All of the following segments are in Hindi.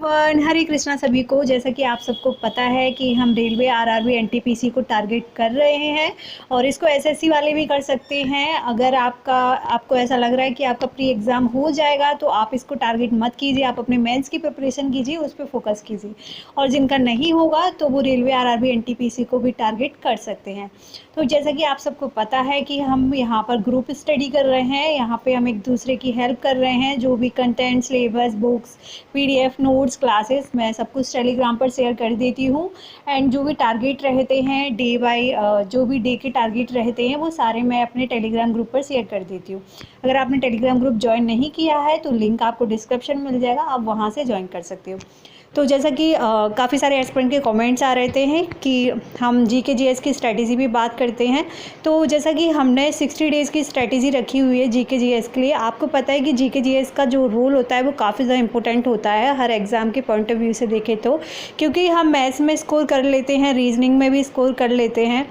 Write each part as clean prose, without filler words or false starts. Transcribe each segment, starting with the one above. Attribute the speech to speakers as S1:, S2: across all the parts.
S1: एवरीवन, हरे कृष्णा सभी को। जैसा कि आप सबको पता है कि हम रेलवे आरआरबी एनटीपीसी को टारगेट कर रहे हैं और इसको एसएससी वाले भी कर सकते हैं। अगर आपको ऐसा लग रहा है कि आपका प्री एग्ज़ाम हो जाएगा तो आप इसको टारगेट मत कीजिए, आप अपने मेंस की प्रिपरेशन कीजिए, उस पर फोकस कीजिए। और जिनका नहीं होगा तो वो रेलवे आरआरबी एनटीपीसी को भी टारगेट कर सकते हैं। तो जैसा कि आप सबको पता है कि हम यहाँ पर ग्रुप स्टडी कर रहे हैं, यहाँ पे हम एक दूसरे की हेल्प कर रहे हैं। जो भी content, syllabus, books, PDF, notes, classes मैं सब कुछ टेलीग्राम पर शेयर कर देती हूँ। एंड जो भी टारगेट रहते हैं डे बाय जो भी डे के टारगेट रहते हैं वो सारे मैं अपने टेलीग्राम ग्रुप पर शेयर कर देती हूँ। अगर आपने टेलीग्राम ग्रुप ज्वाइन नहीं किया है तो लिंक आपको डिस्क्रिप्शन मिल जाएगा, आप वहाँ से ज्वाइन कर सकते हो। तो जैसा कि काफ़ी सारे एस्पिरेंट के कमेंट्स आ रहे थे हैं कि हम जीके जीएस की स्ट्रैटेजी भी बात करते हैं। तो जैसा कि हमने 60 डेज़ की स्ट्रैटेजी रखी हुई है जीके जीएस के लिए। आपको पता है कि जीके जीएस का जो रोल होता है वो काफ़ी ज़्यादा इंपॉर्टेंट होता है हर एग्ज़ाम के पॉइंट ऑफ व्यू से देखें तो, क्योंकि हम मैथ्स में स्कोर कर लेते हैं, रीजनिंग में भी स्कोर कर लेते हैं,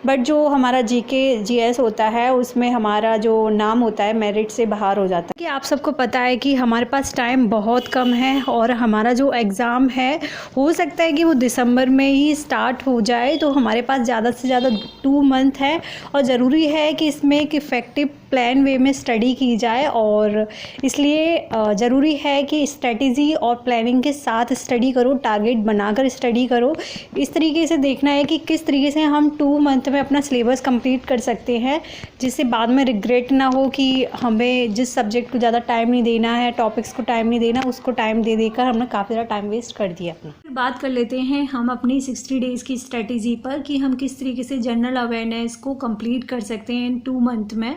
S1: बट जो हमारा जीके जीएस होता है उसमें हमारा जो नाम होता है मेरिट से बाहर हो जाता है। कि आप सबको पता है कि हमारे पास टाइम बहुत कम है और हमारा जो एग्ज़ाम है हो सकता है कि वो दिसंबर में ही स्टार्ट हो जाए। तो हमारे पास ज़्यादा से ज़्यादा 2 मंथ है और ज़रूरी है कि इसमें एक इफ़ेक्टिव प्लान वे में स्टडी की जाए। और इसलिए ज़रूरी है कि स्ट्रेटजी और प्लानिंग के साथ स्टडी करो, टारगेट बनाकर स्टडी करो। इस तरीके से देखना है कि किस तरीके से हम 2 मंथ में अपना सिलेबस कंप्लीट कर सकते हैं, जिससे बाद में रिग्रेट ना हो कि हमें जिस सब्जेक्ट को ज़्यादा टाइम नहीं देना है, टॉपिक्स को टाइम नहीं देना, उसको टाइम दे देकर हमने काफ़ी ज़्यादा टाइम वेस्ट कर दिया अपना। फिर बात कर लेते हैं हम अपनी 60 डेज़ की स्ट्रेटजी पर कि हम किस तरीके से जनरल अवेयरनेस को कंप्लीट कर सकते हैं इन 2 मंथ में।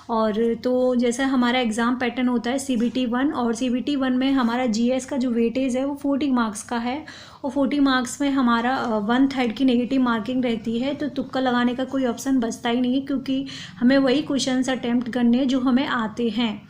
S1: और तो जैसा हमारा एग्ज़ाम पैटर्न होता है CBT 1, और CBT 1 में हमारा GS का जो वेटेज है वो 40 मार्क्स का है और 40 मार्क्स में हमारा 1/3 की नेगेटिव मार्किंग रहती है। तो तुक्का लगाने का कोई ऑप्शन बचता ही नहीं, क्योंकि हमें वही क्वेश्चंस अटैम्प्ट करने जो हमें आते हैं।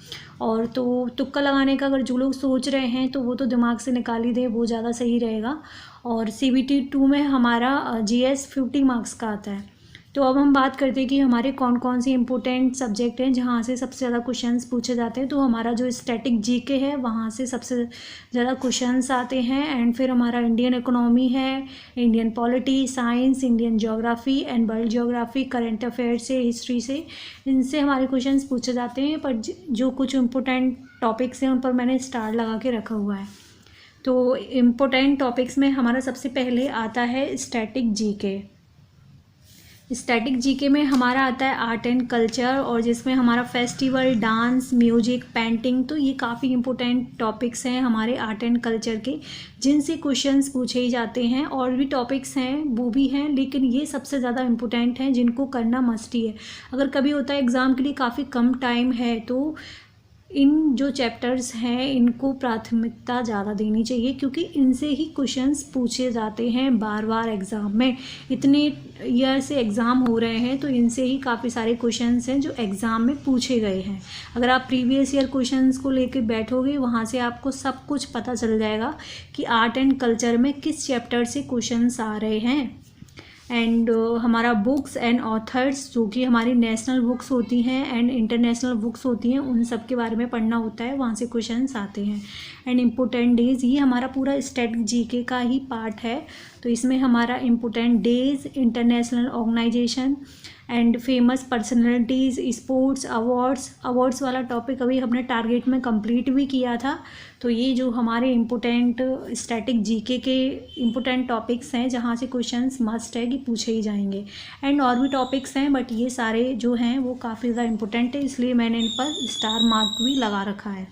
S1: और तो तुक्का लगाने का अगर जो लोग सोच रहे हैं तो वो तो दिमाग से निकाल ही दें, वो ज़्यादा सही रहेगा। और CBT 2 में हमारा GS 50 मार्क्स का आता है। तो अब हम बात करते हैं कि हमारे कौन कौन से इंपॉर्टेंट सब्जेक्ट हैं जहाँ से सबसे ज़्यादा क्वेश्चंस पूछे जाते हैं। तो हमारा जो स्टैटिक जीके है वहाँ से सबसे ज़्यादा क्वेश्चंस आते हैं। एंड फिर हमारा इंडियन इकोनॉमी है, Indian polity, science, Indian geography and world geography, current affairs से, हिस्ट्री से, इनसे हमारे क्वेश्चंस पूछे जाते हैं। पर जो कुछ इम्पोर्टेंट टॉपिक्स हैं उन पर मैंने स्टार लगा के रखा हुआ है। तो इम्पोर्टेंट टॉपिक्स में हमारा सबसे पहले आता है स्टैटिक जीके। स्टैटिक जीके में हमारा आता है आर्ट एंड कल्चर, और जिसमें हमारा फेस्टिवल, डांस, म्यूजिक, पेंटिंग, तो ये काफ़ी इंपॉर्टेंट टॉपिक्स हैं हमारे आर्ट एंड कल्चर के, जिनसे क्वेश्चंस पूछे ही जाते हैं। और भी टॉपिक्स हैं वो भी हैं, लेकिन ये सबसे ज़्यादा इंपॉर्टेंट हैं जिनको करना मस्ट ही है। अगर कभी होता है एग्ज़ाम के लिए काफ़ी कम टाइम है तो इन जो चैप्टर्स हैं इनको प्राथमिकता ज़्यादा देनी चाहिए, क्योंकि इनसे ही क्वेश्चंस पूछे जाते हैं बार बार एग्ज़ाम में। इतने ईयर से एग्ज़ाम हो रहे हैं तो इनसे ही काफ़ी सारे क्वेश्चंस हैं जो एग्ज़ाम में पूछे गए हैं। अगर आप प्रीवियस ईयर क्वेश्चंस को लेकर बैठोगे वहाँ से आपको सब कुछ पता चल जाएगा कि आर्ट एंड कल्चर में किस चैप्टर से क्वेश्चंस आ रहे हैं। एंड हमारा बुक्स एंड ऑथर्स, जो कि हमारी नेशनल बुक्स होती हैं एंड इंटरनेशनल बुक्स होती हैं, उन सब के बारे में पढ़ना होता है, वहाँ से क्वेश्चंस आते हैं। एंड इम्पोर्टेंट डेज़, ये हमारा पूरा स्टैटिक जीके का ही पार्ट है। तो इसमें हमारा important days, international organization and famous personalities, sports, awards वाला टॉपिक अभी हमने टारगेट में कंप्लीट भी किया था। तो ये जो हमारे इम्पोर्टेंट स्टैटिक जीके के इम्पोर्टेंट टॉपिक्स हैं जहाँ से क्वेश्चंस मस्ट है कि पूछे ही जाएंगे। एंड और भी टॉपिक्स हैं, बट ये सारे जो हैं वो काफ़ी ज़्यादा इम्पोर्टेंट है, इसलिए मैंने इन पर स्टार मार्क भी लगा रखा है।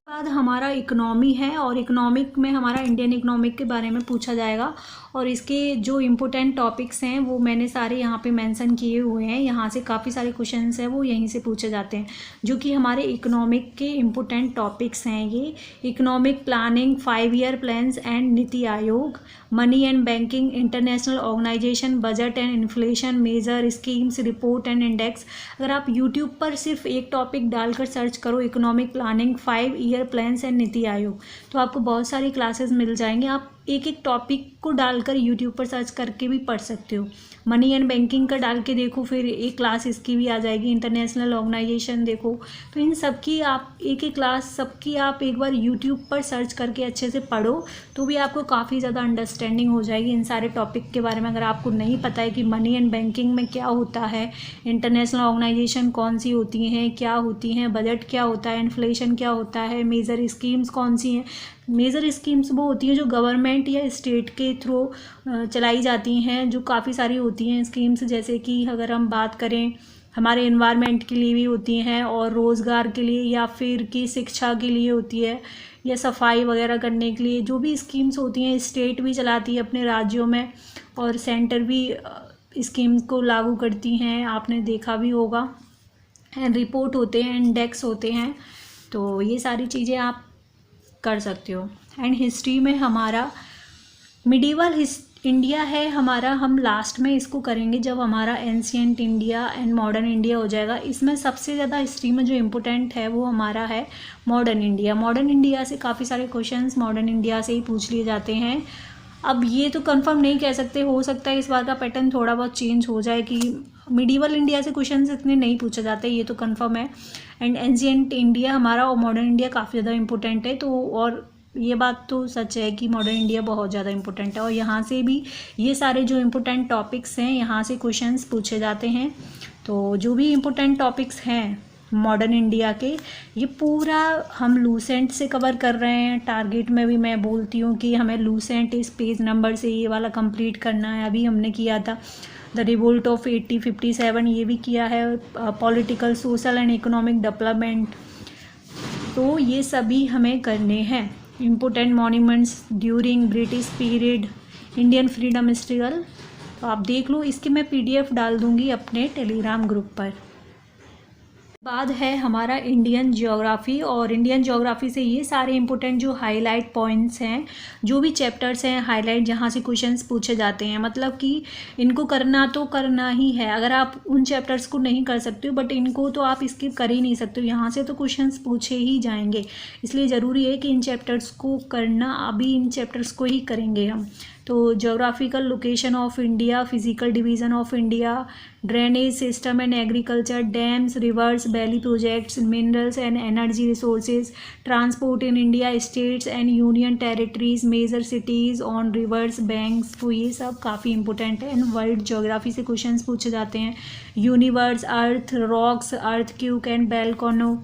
S1: बाद हमारा इकोनॉमी है, और इकोनॉमिक में हमारा इंडियन इकोनॉमिक के बारे में पूछा जाएगा। और इसके जो इम्पोर्टेंट टॉपिक्स हैं वो मैंने सारे यहाँ पे मेंशन किए हुए हैं। यहाँ से काफ़ी सारे क्वेश्चंस हैं वो यहीं से पूछे जाते हैं, जो कि हमारे इकोनॉमिक के इम्पोर्टेंट टॉपिक्स हैं। ये economic planning, 5 year plans and NITI Aayog, money and banking, international organization, budget and inflation, major, schemes, report and index. अगर आप यूट्यूब पर सिर्फ एक टॉपिक डालकर सर्च करो economic planning, 5 year plans and NITI आयोग, तो आपको बहुत सारी क्लासेस मिल जाएंगे। आप एक एक टॉपिक को डालकर यूट्यूब पर सर्च करके भी पढ़ सकते हो। मनी एंड बैंकिंग का डाल के देखो, फिर एक क्लास इसकी भी आ जाएगी, इंटरनेशनल ऑर्गेनाइजेशन देखो। तो इन सब की आप एक एक क्लास सबकी आप एक बार यूट्यूब पर सर्च करके अच्छे से पढ़ो, तो भी आपको काफ़ी ज़्यादा अंडरस्टैंडिंग हो जाएगी इन सारे टॉपिक के बारे में। अगर आपको नहीं पता है कि मनी एंड बैंकिंग में क्या होता है, इंटरनेशनल ऑर्गेनाइजेशन कौन सी होती हैं, क्या होती हैं, बजट क्या होता है, इन्फ्लेशन क्या होता है, मेजर स्कीम्स कौन सी हैं। मेजर स्कीम्स वो होती हैं जो गवर्नमेंट या स्टेट के थ्रू चलाई जाती हैं, जो काफ़ी सारी होती हैं स्कीम्स। जैसे कि अगर हम बात करें, हमारे एनवायरनमेंट के लिए भी होती हैं, और रोज़गार के लिए, या फिर की शिक्षा के लिए होती है, या सफाई वगैरह करने के लिए। जो भी स्कीम्स होती हैं स्टेट भी चलाती है अपने राज्यों में, और सेंटर भी स्कीम्स को लागू करती हैं, आपने देखा भी होगा। एंड रिपोर्ट होते हैं, इंडेक्स होते हैं, तो ये सारी चीज़ें आप कर सकते हो। एंड हिस्ट्री में हमारा मिडिवल इंडिया है हमारा, हम लास्ट में इसको करेंगे जब हमारा ancient India and modern India हो जाएगा। इसमें सबसे ज़्यादा हिस्ट्री में जो इम्पोर्टेंट है वो हमारा है मॉडर्न इंडिया। मॉडर्न इंडिया से काफ़ी सारे क्वेश्चंस मॉडर्न इंडिया से ही पूछ लिए जाते हैं। अब ये तो कंफर्म नहीं कह सकते, हो सकता है इस बार का पैटर्न थोड़ा बहुत चेंज हो जाए कि मिडिवल इंडिया से क्वेश्चंस इतने नहीं पूछे जाते, ये तो कंफर्म है। एंड एंशिएंट इंडिया हमारा और मॉडर्न इंडिया काफ़ी ज़्यादा इंपॉर्टेंट है। तो और ये बात तो सच है कि मॉडर्न इंडिया बहुत ज़्यादा इंपॉर्टेंट है, और यहाँ से भी ये सारे जो इम्पोर्टेंट टॉपिक्स हैं यहाँ से क्वेश्चंस पूछे जाते हैं। तो जो भी इम्पोर्टेंट टॉपिक्स हैं मॉडर्न इंडिया के, ये पूरा हम लूसेंट से कवर कर रहे हैं। टारगेट में भी मैं बोलती हूँ कि हमें लूसेंट इस पेज नंबर से ये वाला कंप्लीट करना है। अभी हमने किया था द रिवोल्ट ऑफ 1857, ये भी किया है, political, social and economic development. तो ये सभी हमें करने हैं। Important monuments during British period, Indian freedom struggle, तो आप देख लो। इसकी मैं PDF डाल दूँगी अपने टेलीग्राम ग्रुप पर। बाद है हमारा इंडियन ज्योग्राफी, और इंडियन ज्योग्राफी से ये सारे इंपॉर्टेंट जो हाईलाइट पॉइंट्स हैं, जो भी चैप्टर्स हैं हाईलाइट, जहाँ से क्वेश्चंस पूछे जाते हैं, मतलब कि इनको करना तो करना ही है। अगर आप उन चैप्टर्स को नहीं कर सकते हो, बट इनको तो आप स्किप कर ही नहीं सकते हो, यहाँ से तो क्वेश्चंस पूछे ही जाएंगे। इसलिए ज़रूरी है कि इन चैप्टर्स को करना, अभी इन चैप्टर्स को ही करेंगे हम। तो geographical location of India, physical division of India, drainage system and agriculture, dams, rivers, valley projects, minerals and energy resources, transport in India, states and union territories, major cities on rivers banks. तो ये सब काफ़ी इंपॉर्टेंट है। एंड वर्ल्ड ज्योग्राफी से क्वेश्चंस पूछे जाते हैं। Universe, earth, rocks, earthquake and volcano,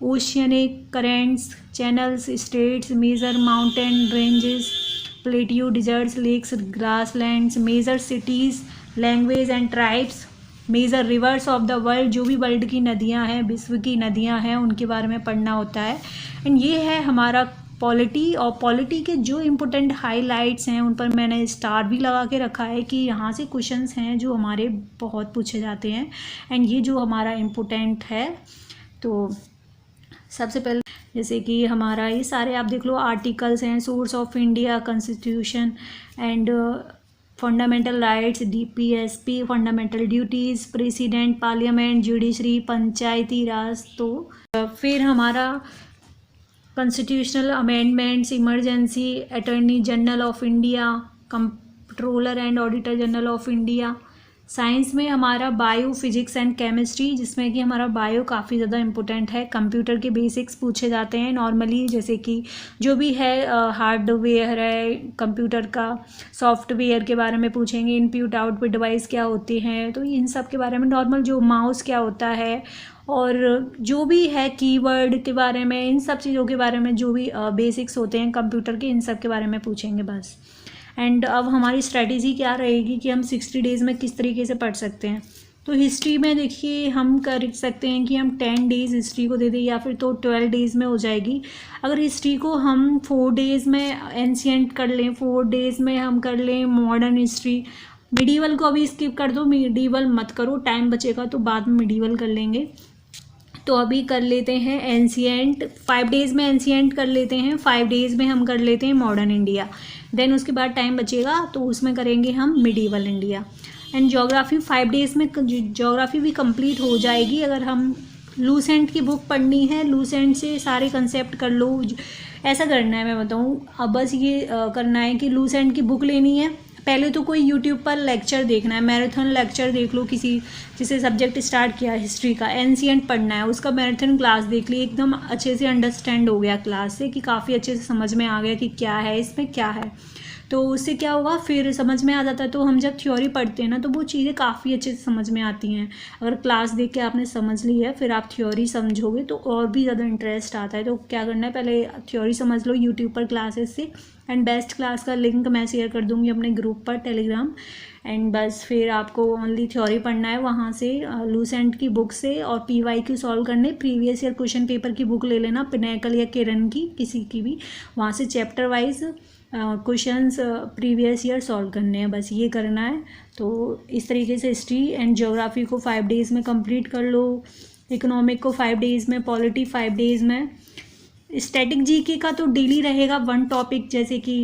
S1: oceanic currents, channels, states, major mountain ranges, plateau, deserts, lakes, grasslands, major cities, language and tribes, major rivers of the world, जो भी वर्ल्ड की नदियां हैं, विश्व की नदियां हैं, उनके बारे में पढ़ना होता है। एंड ये है हमारा पॉलिटी, और पॉलिटी के जो इम्पोर्टेंट हाईलाइट्स हैं उन पर मैंने स्टार भी लगा के रखा है कि यहाँ से क्वेश्चंस हैं जो हमारे बहुत पूछे जाते हैं। एंड ये जो हमारा इम्पोर्टेंट है, तो सबसे पहले जैसे कि हमारा ये सारे आप देख लो आर्टिकल्स हैं, source of India, constitution and fundamental rights, DPSP, fundamental duties, president, parliament, judiciary, panchayati raj. तो फिर हमारा constitutional amendments, emergency, attorney general of India, controller and auditor general of India. Science में हमारा बायो, फिजिक्स एंड केमिस्ट्री, जिसमें कि हमारा बायो काफ़ी ज़्यादा इंपॉर्टेंट है। कंप्यूटर के बेसिक्स पूछे जाते हैं नॉर्मली, जैसे कि जो भी है हार्डवेयर है कंप्यूटर का, सॉफ्टवेयर के बारे में पूछेंगे, इनपुट आउटपुट डिवाइस क्या होते हैं, तो इन सब के बारे में नॉर्मल, जो माउस क्या होता है, और जो भी है कीवर्ड के बारे में, इन सब चीज़ों के बारे में जो भी बेसिक्स होते हैं कंप्यूटर के, इन सब के बारे में पूछेंगे बस। एंड अब हमारी स्ट्रैटेजी क्या रहेगी कि हम 60 डेज़ में किस तरीके से पढ़ सकते हैं। तो हिस्ट्री में देखिए हम कर सकते हैं कि हम 10 डेज़ हिस्ट्री को दे दें, या फिर तो 12 डेज़ में हो जाएगी। अगर हिस्ट्री को हम 4 डेज़ में एंशिएंट कर लें, 4 डेज़ में हम कर लें मॉडर्न हिस्ट्री, मिडीवल को अभी स्किप कर दो, मिडीवल मत करो, टाइम बचेगा तो बाद में मिडीवल कर लेंगे। तो अभी कर लेते हैं एंशिएंट, 5 डेज़ में एंशिएंट कर लेते हैं, 5 डेज़ में हम कर लेते हैं मॉडर्न इंडिया। देन उसके बाद टाइम बचेगा तो उसमें करेंगे हम medieval India. And geography 5 days में ज्योग्राफी भी कंप्लीट हो जाएगी। अगर हम लूसेंट की बुक पढ़नी है, लूसेंट से सारे कंसेप्ट कर लो, ऐसा करना है, मैं बताऊँ। अब बस ये करना है कि लूसेंट की बुक लेनी है। पहले तो कोई यूट्यूब पर लेक्चर देखना है, मैराथन लेक्चर देख लो किसी, जिसे सब्जेक्ट स्टार्ट किया हिस्ट्री का, एंशिएंट पढ़ना है, उसका मैराथन क्लास देख ली, एकदम अच्छे से अंडरस्टैंड हो गया क्लास से कि काफ़ी अच्छे से समझ में आ गया कि क्या है इसमें, क्या है। तो उससे क्या होगा, फिर समझ में आ जाता है। तो हम जब थ्योरी पढ़ते हैं ना, तो वो चीज़ें काफ़ी अच्छे से समझ में आती हैं। अगर क्लास देख के आपने समझ ली है, फिर आप थ्योरी समझोगे तो और भी ज़्यादा इंटरेस्ट आता है। तो क्या करना है, पहले थ्योरी समझ लो यूट्यूब पर क्लासेस से, एंड बेस्ट क्लास का लिंक मैं शेयर कर दूँगी अपने ग्रुप पर टेलीग्राम। एंड बस फिर आपको ओनली थ्योरी पढ़ना है वहाँ से, लूसेंट की बुक से, और PYQ सॉल्व करने। प्रीवियस ईयर क्वेश्चन पेपर की बुक ले लेना, पिनेकल या किरण की, किसी की भी, वहाँ से chapter wise questions previous year solve करने हैं, बस ये करना है। तो इस तरीके से हिस्ट्री एंड ज्योग्राफी को 5 डेज़ में कंप्लीट कर लो, इकोनॉमिक को 5 डेज़ में, पॉलिटी 5 डेज़ में। स्टैटिक जीके का तो डेली रहेगा 1 टॉपिक, जैसे कि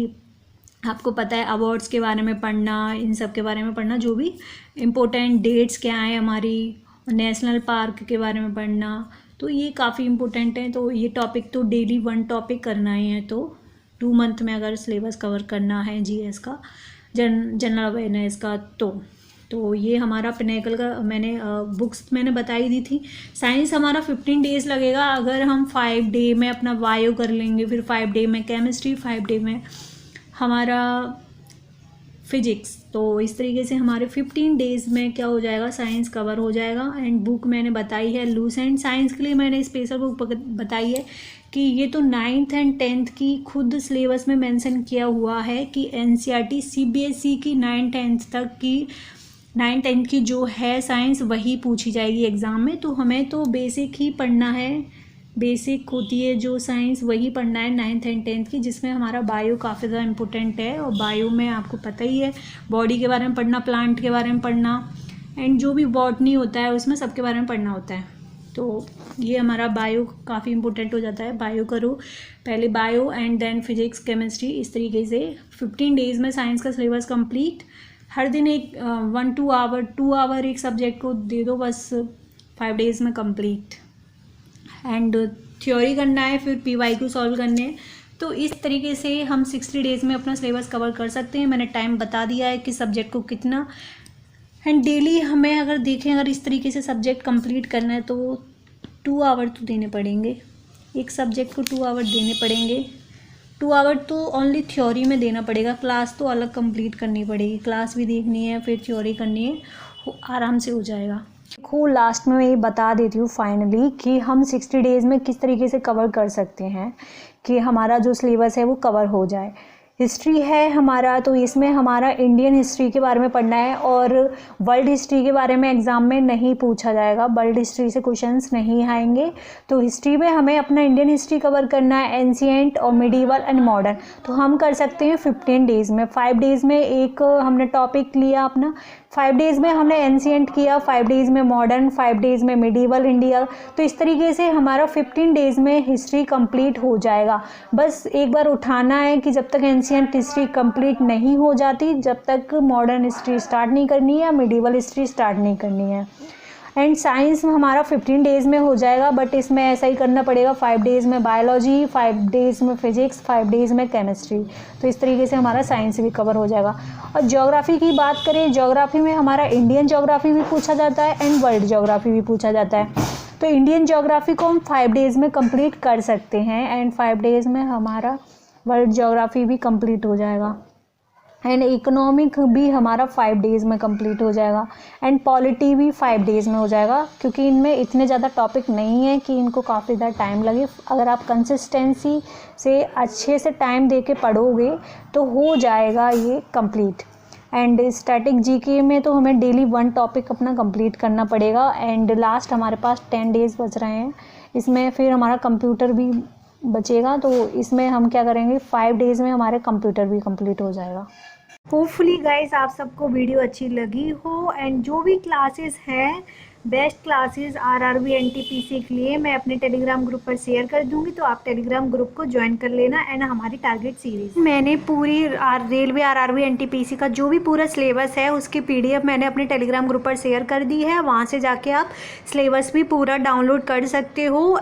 S1: आपको पता है अवार्ड्स के बारे में पढ़ना, इन सब के बारे में पढ़ना, जो भी इम्पोर्टेंट डेट्स क्या हैं हमारी, नेशनल पार्क के बारे में पढ़ना, तो ये काफ़ी इम्पोर्टेंट है। तो ये टॉपिक तो डेली 1 टॉपिक करना ही है। तो 2 मंथ में अगर सिलेबस कवर करना है GS का, जनरल अवेयरनेस का, तो ये हमारा पिनेकल का बुक्स मैंने बताई दी थी। साइंस हमारा 15 डेज़ लगेगा, अगर हम 5 डे में अपना बायो कर लेंगे, फिर 5 डे में केमिस्ट्री, 5 डे में हमारा फिजिक्स। तो इस तरीके से हमारे 15 डेज़ में क्या हो जाएगा, साइंस कवर हो जाएगा। एंड बुक मैंने बताई है लूसेंट। साइंस के लिए मैंने स्पेशल बुक बताई है कि ये तो 9th एंड 10th की खुद सिलेबस में मेंशन किया हुआ है कि NCERT CBSE की 9th-10th तक की, 9th-10th की जो है साइंस, वही पूछी जाएगी एग्ज़ाम में। तो हमें तो बेसिक ही पढ़ना है, बेसिक होती है जो साइंस, वही पढ़ना है 9th एंड 10th की, जिसमें हमारा बायो काफ़ी ज़्यादा इंपॉर्टेंट है। और बायो में आपको पता ही है, बॉडी के बारे में पढ़ना, प्लांट के बारे में पढ़ना, एंड जो भी बॉटनी होता है उसमें सबके बारे में पढ़ना होता है। तो ये हमारा बायो काफ़ी इंपॉर्टेंट हो जाता है। बायो करो पहले, bio and then physics, chemistry, इस तरीके से 15 डेज़ में साइंस का सिलेबस कंप्लीट। हर दिन एक 2 आवर एक सब्जेक्ट को दे दो, बस 5 डेज़ में कंप्लीट। एंड थ्योरी करना है, फिर PYQ सॉल्व करने हैं। तो इस तरीके से हम 60 डेज़ में अपना सिलेबस कवर कर सकते हैं। मैंने टाइम बता दिया है कि सब्जेक्ट को कितना, एंड डेली हमें अगर देखें, अगर इस तरीके से सब्जेक्ट कंप्लीट करना है तो 2 आवर तो देने पड़ेंगे, एक सब्जेक्ट को 2 आवर देने पड़ेंगे। 2 आवर तो ओनली थ्योरी में देना पड़ेगा, क्लास तो अलग कंप्लीट करनी पड़ेगी, क्लास भी देखनी है, फिर थ्योरी करनी है, आराम से हो जाएगा। देखो लास्ट में मैं ये बता देती हूँ फाइनली कि हम 60 डेज़ में किस तरीके से कवर कर सकते हैं कि हमारा जो सिलेबस है वो कवर हो जाए। हिस्ट्री है हमारा, तो इसमें हमारा इंडियन हिस्ट्री के बारे में पढ़ना है, और वर्ल्ड हिस्ट्री के बारे में एग्ज़ाम में नहीं पूछा जाएगा, वर्ल्ड हिस्ट्री से क्वेश्चंस नहीं आएंगे। तो हिस्ट्री में हमें अपना इंडियन हिस्ट्री कवर करना है, एंशिएंट और मिडीवल एंड मॉडर्न। तो हम कर सकते हैं 15 डेज़ में। 5 डेज़ में एक हमने टॉपिक लिया अपना, 5 डेज़ में हमने एंशिएंट किया, 5 डेज़ में मॉडर्न, 5 डेज़ में मिडीवल इंडिया। तो इस तरीके से हमारा 15 डेज़ में हिस्ट्री कंप्लीट हो जाएगा। बस एक बार उठाना है कि जब तक एंशिएंट हिस्ट्री कंप्लीट नहीं हो जाती, जब तक मॉडर्न हिस्ट्री स्टार्ट नहीं करनी है या मिडीवल हिस्ट्री स्टार्ट नहीं करनी है। एंड साइंस में हमारा 15 डेज़ में हो जाएगा, बट इसमें ऐसा ही करना पड़ेगा, 5 डेज़ में बायोलॉजी, 5 डेज़ में फिजिक्स, 5 डेज़ में केमिस्ट्री। तो इस तरीके से हमारा साइंस भी कवर हो जाएगा। और ज्योग्राफी की बात करें, ज्योग्राफी में हमारा इंडियन ज्योग्राफी भी पूछा जाता है एंड वर्ल्ड ज्योग्राफी भी पूछा जाता है। तो इंडियन ज्योग्राफी को हम 5 डेज़ में कंप्लीट कर सकते हैं, एंड 5 डेज़ में हमारा वर्ल्ड ज्योग्राफी भी कंप्लीट हो जाएगा। एंड इकोनॉमिक भी हमारा 5 डेज़ में कंप्लीट हो जाएगा, एंड पॉलिटी भी 5 डेज़ में हो जाएगा, क्योंकि इनमें इतने ज़्यादा टॉपिक नहीं है कि इनको काफ़ी ज़्यादा टाइम लगे। अगर आप कंसिस्टेंसी से अच्छे से टाइम दे के पढ़ोगे तो हो जाएगा ये कंप्लीट। एंड स्टैटिक जीके में तो हमें डेली 1 टॉपिक अपना कंप्लीट करना पड़ेगा। एंड लास्ट हमारे पास 10 डेज़ बच रहे हैं, इसमें फिर हमारा कंप्यूटर भी बचेगा। तो इसमें हम क्या करेंगे, 5 डेज़ में हमारे कंप्यूटर भी कंप्लीट हो जाएगा। होपफुली गाइस आप सबको वीडियो अच्छी लगी हो, एंड जो भी क्लासेस हैं, बेस्ट क्लासेस RRB NTPC के लिए मैं अपने टेलीग्राम ग्रुप पर शेयर कर दूंगी, तो आप टेलीग्राम ग्रुप को ज्वाइन कर लेना। एंड हमारी टारगेट सीरीज मैंने पूरी रेलवे RRB NTPC का जो भी पूरा सिलेबस है उसकी PDF मैंने अपने टेलीग्राम ग्रुप पर शेयर कर दी है, वहाँ से जाके आप सिलेबस भी पूरा डाउनलोड कर सकते हो।